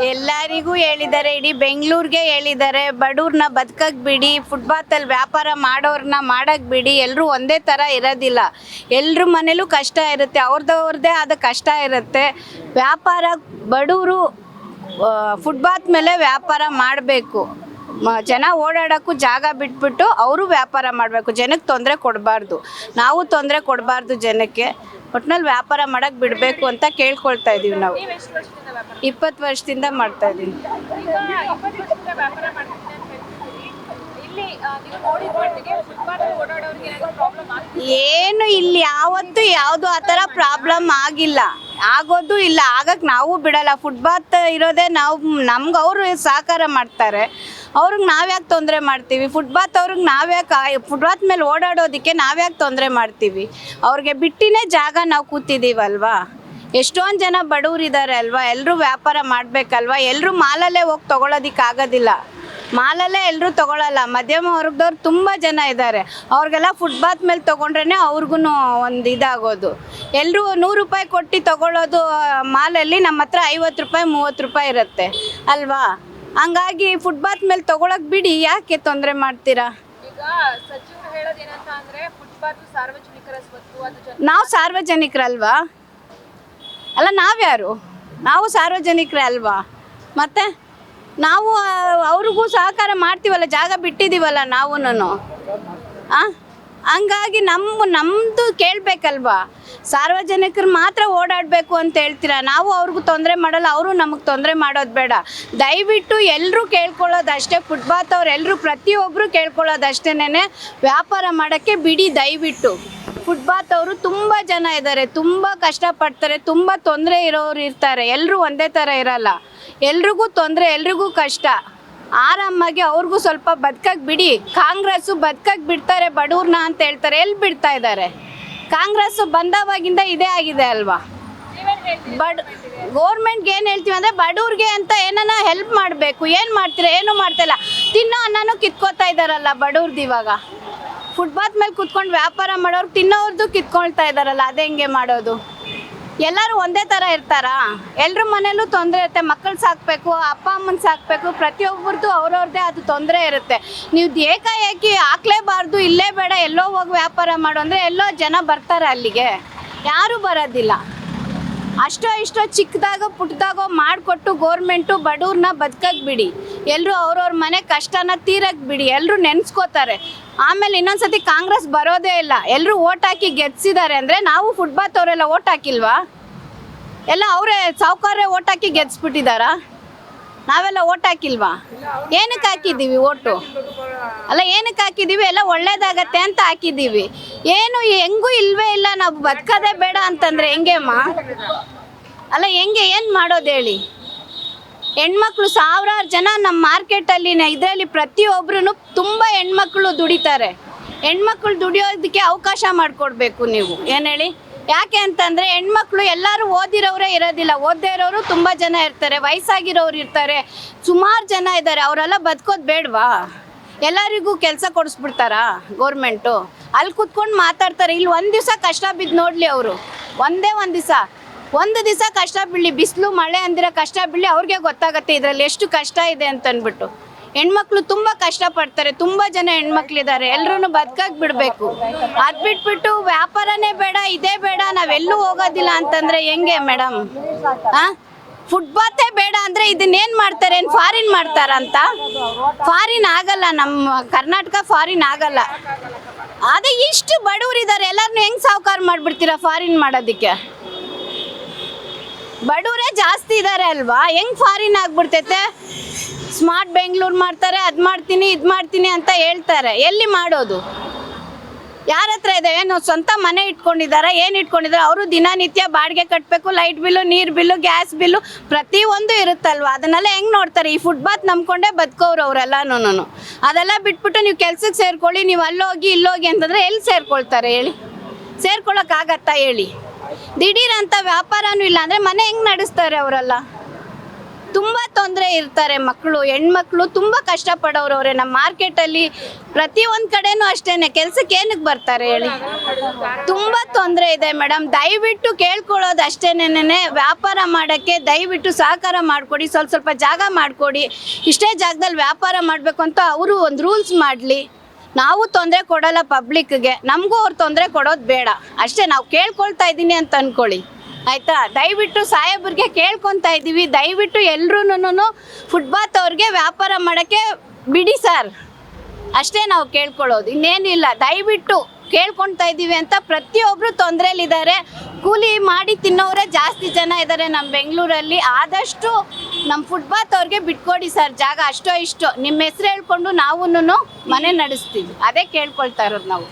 ಎಲ್ಲರಿಗೂ ಹೇಳಿದ್ದಾರೆ, ಇಡೀ ಬೆಂಗಳೂರಿಗೆ ಹೇಳಿದ್ದಾರೆ, ಬಡವ್ರನ್ನ ಬದುಕಕ್ಕೆ ಬಿಡಿ, ಫುಟ್ಪಾತಲ್ಲಿ ವ್ಯಾಪಾರ ಮಾಡೋರನ್ನ ಮಾಡಕ್ಕೆ ಬಿಡಿ. ಎಲ್ಲರೂ ಒಂದೇ ಥರ ಇರೋದಿಲ್ಲ, ಎಲ್ಲರ ಮನೇಲೂ ಕಷ್ಟ ಇರುತ್ತೆ, ಅವ್ರದ್ದೇ ಆದ ಕಷ್ಟ ಇರುತ್ತೆ. ವ್ಯಾಪಾರ ಬಡವರು ಫುಟ್ಪಾತ್ ಮೇಲೆ ವ್ಯಾಪಾರ ಮಾಡಬೇಕು. ಜನ ಓಡಾಡೋಕ್ಕೂ ಜಾಗ ಬಿಟ್ಬಿಟ್ಟು ಅವರು ವ್ಯಾಪಾರ ಮಾಡಬೇಕು. ಜನಕ್ಕೆ ತೊಂದರೆ ಕೊಡಬಾರ್ದು, ನಾವು ತೊಂದರೆ ಕೊಡಬಾರ್ದು ಜನಕ್ಕೆ. ಒಟ್ನಲ್ಲಿ ವ್ಯಾಪಾರ ಮಾಡೋಕ್ಕೆ ಬಿಡಬೇಕು ಅಂತ ಕೇಳ್ಕೊಳ್ತಾ ಇದ್ದೀವಿ ನಾವು. 20 ವರ್ಷದಿಂದ ಮಾಡ್ತಾ ಇದ್ದೀವಿ. ಏನು ಇಲ್ಲಿ ಯಾವತ್ತೂ ಯಾವುದು ಆ ಥರ ಪ್ರಾಬ್ಲಮ್ ಆಗಿಲ್ಲ, ಆಗೋದು ಇಲ್ಲ, ಆಗಕ್ಕೆ ನಾವು ಬಿಡಲ್ಲ. ಫುಟ್ಪಾತ್ ಇರೋದೇ ನಾವು, ನಮ್ಗೆ ಅವರು ಸಹಕಾರ ಮಾಡ್ತಾರೆ, ಅವ್ರಿಗೆ ನಾವ್ಯಾಕೆ ತೊಂದರೆ ಮಾಡ್ತೀವಿ? ಫುಟ್ಪಾತ್ ಅವ್ರಿಗೆ ನಾವ್ಯಾಕೆ, ಫುಟ್ಪಾತ್ ಮೇಲೆ ಓಡಾಡೋದಕ್ಕೆ ನಾವ್ಯಾಕೆ ತೊಂದರೆ ಮಾಡ್ತೀವಿ? ಅವ್ರಿಗೆ ಬಿಟ್ಟಿನೇ ಜಾಗ ನಾವು ಕೂತಿದ್ದೀವಲ್ವಾ. ಎಷ್ಟೊಂದು ಜನ ಬಡವರಿದ್ದಾರೆ ಅಲ್ವಾ, ಎಲ್ಲರೂ ವ್ಯಾಪಾರ ಮಾಡಬೇಕಲ್ವಾ. ಎಲ್ಲರೂ ಮಾಲಲ್ಲೇ ಹೋಗಿ ತೊಗೊಳೋದಕ್ಕಾಗೋದಿಲ್ಲ, ಮಾಲಲ್ಲೇ ಎಲ್ಲರೂ ತೊಗೊಳಲ್ಲ. ಮಧ್ಯಮ ವರ್ಗದವ್ರು ತುಂಬ ಜನ ಇದ್ದಾರೆ, ಅವ್ರಿಗೆಲ್ಲ ಫುಟ್ಪಾತ್ ಮೇಲೆ ತೊಗೊಂಡ್ರೇ ಅವ್ರಿಗೂ ಒಂದು ಇದಾಗೋದು. ಎಲ್ಲರೂ 100 ರೂಪಾಯಿ ಕೊಟ್ಟು ತೊಗೊಳ್ಳೋದು ಮಾಲಲ್ಲಿ, ನಮ್ಮ ಹತ್ರ 50 ರೂಪಾಯಿ 30 ರೂಪಾಯಿ ಇರುತ್ತೆ ಅಲ್ವಾ. ಹಂಗಾಗಿ ಫುಟ್ಪಾತ್ ಮೇಲೆ ತೊಗೊಳಕ್ಕೆ ಬಿಡಿ, ಯಾಕೆ ತೊಂದರೆ ಮಾಡ್ತೀರಾ? ನಾವು ಸಾರ್ವಜನಿಕರಲ್ವಾ? ಅಲ್ಲ, ನಾವ್ಯಾರು? ನಾವು ಸಾರ್ವಜನಿಕರೇ ಅಲ್ವಾ? ಮತ್ತೆ ನಾವು ಅವ್ರಿಗೂ ಸಹಕಾರ ಮಾಡ್ತೀವಲ್ಲ, ಜಾಗ ಬಿಟ್ಟಿದ್ದೀವಲ್ಲ ನಾವು. ಹಂಗಾಗಿ ನಮ್ಮದು ಕೇಳಬೇಕಲ್ವಾ. ಸಾರ್ವಜನಿಕರು ಮಾತ್ರ ಓಡಾಡಬೇಕು ಅಂತ ಹೇಳ್ತೀರಾ, ನಾವು ಅವ್ರಿಗೂ ತೊಂದರೆ ಮಾಡಲ್ಲ, ಅವರು ನಮಗೆ ತೊಂದರೆ ಮಾಡೋದು ಬೇಡ. ದಯವಿಟ್ಟು ಎಲ್ಲರೂ ಕೇಳ್ಕೊಳ್ಳೋದು ಅಷ್ಟೇ, ಫುಟ್ಪಾತ್ ಅವ್ರು ಎಲ್ಲರೂ ಪ್ರತಿಯೊಬ್ಬರು ಕೇಳ್ಕೊಳ್ಳೋದು ಅಷ್ಟೇನೆ, ವ್ಯಾಪಾರ ಮಾಡೋಕ್ಕೆ ಬಿಡಿ ದಯವಿಟ್ಟು. ಫುಟ್ಪಾತ್ ಅವರು ತುಂಬ ಜನ ಇದ್ದಾರೆ, ತುಂಬ ಕಷ್ಟಪಡ್ತಾರೆ, ತುಂಬ ತೊಂದರೆ ಇರೋರು ಇರ್ತಾರೆ. ಎಲ್ಲರೂ ಒಂದೇ ಥರ ಇರಲ್ಲ, ಎಲ್ರಿಗೂ ತೊಂದರೆ, ಎಲ್ರಿಗೂ ಕಷ್ಟ. ಆರಾಮಾಗಿ ಅವ್ರಿಗೂ ಸ್ವಲ್ಪ ಬದುಕಕ್ಕೆ ಬಿಡಿ. ಕಾಂಗ್ರೆಸ್ಸು ಬದುಕಕ್ಕೆ ಬಿಡ್ತಾರೆ ಬಡವ್ರನ್ನ ಅಂತ ಹೇಳ್ತಾರೆ, ಎಲ್ಲಿ ಬಿಡ್ತಾ ಇದ್ದಾರೆ? ಕಾಂಗ್ರೆಸ್ಸು ಬಂದವಾಗಿಂದ ಇದೇ ಆಗಿದೆ ಅಲ್ವಾ. ಗೌರ್ಮೆಂಟ್ಗೆ ಏನು ಹೇಳ್ತೀವಿ ಅಂದರೆ, ಬಡವ್ರಿಗೆ ಅಂತ ಏನನ್ನ ಹೆಲ್ಪ್ ಮಾಡಬೇಕು. ಏನು ಮಾಡ್ತೀರಾ? ಏನೂ ಮಾಡ್ತಾಯಿಲ್ಲ. ತಿನ್ನೋ ಅನ್ನನೂ ಕಿತ್ಕೋತಾ ಇದ್ದಾರಲ್ಲ ಬಡವ್ರದ್ದು. ಇವಾಗ ಫುಟ್ಪಾತ್ ಮೇಲೆ ಕುತ್ಕೊಂಡು ವ್ಯಾಪಾರ ಮಾಡೋರು ತಿನ್ನೋರ್ದು ಕಿತ್ಕೊಳ್ತಾ ಇದ್ದಾರಲ್ಲ, ಅದು ಹೆಂಗೆ ಮಾಡೋದು? ಎಲ್ಲರೂ ಒಂದೇ ಥರ ಇರ್ತಾರಾ? ಎಲ್ಲರ ಮನೇಲೂ ತೊಂದರೆ ಇರುತ್ತೆ. ಮಕ್ಕಳು ಸಾಕಬೇಕು, ಅಪ್ಪ ಅಮ್ಮನ ಸಾಕಬೇಕು, ಪ್ರತಿಯೊಬ್ಬರದ್ದು ಅವ್ರವ್ರದ್ದೇ ಅದು ತೊಂದರೆ ಇರುತ್ತೆ. ನೀವು ಏಕಾಏಕಿ ಹಾಕ್ಲೇಬಾರ್ದು, ಇಲ್ಲೇ ಬೇಡ ಎಲ್ಲೋ ಹೋಗಿ ವ್ಯಾಪಾರ ಮಾಡು ಅಂದರೆ ಎಲ್ಲೋ ಜನ ಬರ್ತಾರೆ ಅಲ್ಲಿಗೆ? ಯಾರೂ ಬರೋದಿಲ್ಲ. ಅಷ್ಟೋ ಇಷ್ಟೋ ಚಿಕ್ಕದಾಗೋ ಪುಟ್ಟದಾಗೋ ಮಾಡಿಕೊಟ್ಟು ಗೌರ್ಮೆಂಟು ಬಡವ್ರನ್ನ ಬದುಕಕ್ಕೆ ಬಿಡಿ. ಎಲ್ಲರೂ ಅವ್ರವ್ರ ಮನೆ ಕಷ್ಟನ ತೀರಕ್ಕೆ ಬಿಡಿ. ಎಲ್ಲರೂ ನೆನೆಸ್ಕೋತಾರೆ. ಆಮೇಲೆ ಇನ್ನೊಂದ್ಸತಿ ಕಾಂಗ್ರೆಸ್ ಬರೋದೇ ಇಲ್ಲ. ಎಲ್ಲರೂ ಓಟ್ ಹಾಕಿ ಗೆದ್ಸಿದ್ದಾರೆ ಅಂದರೆ, ನಾವು ಫುಟ್ಪಾತ್ ಅವರೆಲ್ಲ ಓಟ್ ಹಾಕಿಲ್ವಾ? ಎಲ್ಲ ಅವರೇ ಸಾವುಕಾರೇ ಓಟ್ ಹಾಕಿ ಗೆದ್ಸ್ಬಿಟ್ಟಿದ್ದಾರಾ? ನಾವೆಲ್ಲ ಓಟ್ ಹಾಕಿಲ್ವಾ? ಏನಕ್ಕೆ ಹಾಕಿದ್ದೀವಿ ಓಟು? ಅಲ್ಲ, ಏನಕ್ಕೆ ಹಾಕಿದ್ದೀವಿ? ಎಲ್ಲ ಒಳ್ಳೇದಾಗತ್ತೆ ಅಂತ ಹಾಕಿದ್ದೀವಿ. ಏನು ಹೆಂಗೂ ಇಲ್ವೇ ಇಲ್ಲ. ನಾವು ಬದುಕೋದೇ ಬೇಡ ಅಂತಂದರೆ ಹೆಂಗೆಮ್ಮ? ಅಲ್ಲ, ಹೆಂಗೆ? ಏನು ಮಾಡೋದು ಹೇಳಿ? ಹೆಣ್ಮಕ್ಳು ಸಾವಿರಾರು ಜನ ನಮ್ಮ ಮಾರ್ಕೆಟಲ್ಲಿ ಇದರಲ್ಲಿ ಪ್ರತಿಯೊಬ್ಬರೂ ತುಂಬ ಹೆಣ್ಮಕ್ಳು ದುಡಿತಾರೆ. ಹೆಣ್ಮಕ್ಳು ದುಡಿಯೋದಕ್ಕೆ ಅವಕಾಶ ಮಾಡಿಕೊಡ್ಬೇಕು ನೀವು. ಏನು ಹೇಳಿ? ಯಾಕೆ ಅಂತಂದರೆ, ಹೆಣ್ಮಕ್ಳು ಎಲ್ಲರೂ ಓದಿರೋರೇ ಇರೋದಿಲ್ಲ, ಓದದೇ ಇರೋರು ತುಂಬ ಜನ ಇರ್ತಾರೆ, ವಯಸ್ಸಾಗಿರೋರು ಇರ್ತಾರೆ, ಸುಮಾರು ಜನ ಇದ್ದಾರೆ. ಅವರೆಲ್ಲ ಬದುಕೋದು ಬೇಡವಾ? ಎಲ್ಲರಿಗೂ ಕೆಲಸ ಕೊಡಿಸ್ಬಿಡ್ತಾರಾ ಗೌರ್ಮೆಂಟು? ಅಲ್ಲಿ ಕೂತ್ಕೊಂಡು ಮಾತಾಡ್ತಾರೆ. ಇಲ್ಲಿ ಒಂದು ದಿವಸ ಕಷ್ಟ ಬಿದ್ದು ನೋಡಲಿ ಅವರು, ಒಂದು ದಿವಸ ಕಷ್ಟ ಬೀಳಲಿ, ಬಿಸಿಲು ಮಳೆ ಅಂದಿರೋ ಕಷ್ಟ ಬೀಳಲಿ, ಅವ್ರಿಗೆ ಗೊತ್ತಾಗುತ್ತೆ ಇದರಲ್ಲಿ ಎಷ್ಟು ಕಷ್ಟ ಇದೆ ಅಂತಂದ್ಬಿಟ್ಟು. ಹೆಣ್ಮಕ್ಳು ತುಂಬ ಕಷ್ಟಪಡ್ತಾರೆ, ತುಂಬ ಜನ ಹೆಣ್ಮಕ್ಳಿದ್ದಾರೆ. ಎಲ್ಲರೂ ಬದುಕಕ್ಕೆ ಬಿಡಬೇಕು. ಅದು ಬಿಟ್ಬಿಟ್ಟು ವ್ಯಾಪಾರನೇ ಬೇಡ, ಇದೇ ಬೇಡ, ನಾವೆಲ್ಲೂ ಹೋಗೋದಿಲ್ಲ ಅಂತಂದರೆ ಹೆಂಗೆ ಮೇಡಮ್? ಫುಟ್ಪಾತೇ ಬೇಡ ಅಂದರೆ ಇದನ್ನೇನು ಮಾಡ್ತಾರೆ? ಏನು ಫಾರಿನ್ ಮಾಡ್ತಾರಂತ? ಫಾರಿನ್ ಆಗಲ್ಲ, ನಮ್ಮ ಕರ್ನಾಟಕ ಫಾರಿನ್ ಆಗಲ್ಲ. ಅದೇ ಇಷ್ಟು ಬಡವರಿದ್ದಾರೆ, ಎಲ್ಲರನ್ನೂ ಹೆಂಗೆ ಸಾವುಕಾರ ಮಾಡಿಬಿಡ್ತೀರಾ ಫಾರಿನ್ ಮಾಡೋದಕ್ಕೆ? ಬಡವರೇ ಜಾಸ್ತಿ ಇದ್ದಾರೆ ಅಲ್ವಾ, ಹೆಂಗೆ ಫಾರಿನ್ ಆಗ್ಬಿಡ್ತೈತೆ? ಸ್ಮಾರ್ಟ್ ಬೆಂಗಳೂರು ಮಾಡ್ತಾರೆ, ಅದು ಮಾಡ್ತೀನಿ ಇದು ಮಾಡ್ತೀನಿ ಅಂತ ಹೇಳ್ತಾರೆ. ಎಲ್ಲಿ ಮಾಡೋದು? ಯಾರ ಹತ್ರ ಇದೆ? ಏನು ಸ್ವಂತ ಮನೆ ಇಟ್ಕೊಂಡಿದ್ದಾರೆ? ಏನು ಇಟ್ಕೊಂಡಿದ್ದಾರೆ? ಅವರು ದಿನನಿತ್ಯ ಬಾಡಿಗೆ ಕಟ್ಟಬೇಕು, ಲೈಟ್ ಬಿಲ್ಲು, ನೀರು ಬಿಲ್ಲು, ಗ್ಯಾಸ್ ಬಿಲ್ಲು, ಪ್ರತಿಯೊಂದು ಇರುತ್ತಲ್ವ. ಅದನ್ನೆಲ್ಲ ಹೆಂಗೆ ನೋಡ್ತಾರೆ? ಈ ಫುಟ್ಪಾತ್ ನಂಬ್ಕೊಂಡೇ ಬದುಕೋರು ಅವರೆಲ್ಲನೂ. ಅದೆಲ್ಲ ಬಿಟ್ಬಿಟ್ಟು ನೀವು ಕೆಲ್ಸಕ್ಕೆ ಸೇರ್ಕೊಳ್ಳಿ, ನೀವು ಅಲ್ಲೋಗಿ ಇಲ್ಲೋಗಿ ಅಂತಂದರೆ ಎಲ್ಲಿ ಸೇರ್ಕೊಳ್ತಾರೆ ಹೇಳಿ? ಸೇರ್ಕೊಳ್ಳೋಕ್ಕಾಗತ್ತಾ ಹೇಳಿ? ದಿಢೀರಂತ ವ್ಯಾಪಾರನೂ ಇಲ್ಲ ಅಂದರೆ ಮನೆ ಹೆಂಗೆ ನಡೆಸ್ತಾರೆ ಅವರೆಲ್ಲ? ತುಂಬ ತೊಂದರೆ ಇರ್ತಾರೆ ಮಕ್ಕಳು, ಹೆಣ್ಮಕ್ಳು ತುಂಬ ಕಷ್ಟಪಡೋರವ್ರೆ. ನಮ್ಮ ಮಾರ್ಕೆಟಲ್ಲಿ ಪ್ರತಿಯೊಂದು ಕಡೆನೂ ಅಷ್ಟೇನೆ, ಕೆಲ್ಸಕ್ಕೆ ಏನಕ್ಕೆ ಬರ್ತಾರೆ ಹೇಳಿ? ತುಂಬ ತೊಂದರೆ ಇದೆ ಮೇಡಮ್. ದಯವಿಟ್ಟು ಕೇಳ್ಕೊಳ್ಳೋದು ಅಷ್ಟೇನೇನೆ, ವ್ಯಾಪಾರ ಮಾಡೋಕ್ಕೆ ದಯವಿಟ್ಟು ಸಹಕಾರ ಮಾಡಿಕೊಡಿ, ಸ್ವಲ್ಪ ಜಾಗ ಮಾಡಿಕೊಡಿ. ಇಷ್ಟೇ ಜಾಗದಲ್ಲಿ ವ್ಯಾಪಾರ ಮಾಡಬೇಕು ಅಂತ ಅವರು ಒಂದು ರೂಲ್ಸ್ ಮಾಡಲಿ. ನಾವು ತೊಂದರೆ ಕೊಡೋಲ್ಲ ಪಬ್ಲಿಕ್ಗೆ, ನಮಗೂ ಅವ್ರು ತೊಂದರೆ ಕೊಡೋದು ಬೇಡ ಅಷ್ಟೇ. ನಾವು ಕೇಳ್ಕೊಳ್ತಾ ಇದ್ದೀನಿ ಅಂತ ಅಂದ್ಕೊಳ್ಳಿ ಆಯಿತಾ. ದಯವಿಟ್ಟು ಸಾಹೇಬ್ರಿಗೆ ಕೇಳ್ಕೊತಾ ಇದ್ದೀವಿ, ದಯವಿಟ್ಟು ಎಲ್ರೂ ಫುಟ್ಪಾತ್ ಅವ್ರಿಗೆ ವ್ಯಾಪಾರ ಮಾಡೋಕ್ಕೆ ಬಿಡಿ ಸರ್, ಅಷ್ಟೇ ನಾವು ಕೇಳ್ಕೊಳ್ಳೋದು, ಇನ್ನೇನಿಲ್ಲ. ದಯವಿಟ್ಟು ಕೇಳ್ಕೊತಾ ಇದ್ದೀವಿ ಅಂತ. ಪ್ರತಿಯೊಬ್ಬರು ತೊಂದರೆಯಲ್ಲಿದ್ದಾರೆ. ಕೂಲಿ ಮಾಡಿ ತಿನ್ನೋರೇ ಜಾಸ್ತಿ ಜನ ಇದ್ದಾರೆ ನಮ್ಮ ಬೆಂಗಳೂರಲ್ಲಿ. ಆದಷ್ಟು ನಮ್ಮ ಫುಟ್ಪಾತ್ ಅವ್ರಿಗೆ ಬಿಟ್ಕೊಡಿ ಸರ್ ಜಾಗ, ಅಷ್ಟೋ ಇಷ್ಟೋ ನಿಮ್ಮ ಹೆಸರು ಹೇಳ್ಕೊಂಡು ನಾವು ಮನೆ ನಡೆಸ್ತೀವಿ, ಅದೇ ಕೇಳ್ಕೊಳ್ತಾ ಇರೋದು ನಾವು.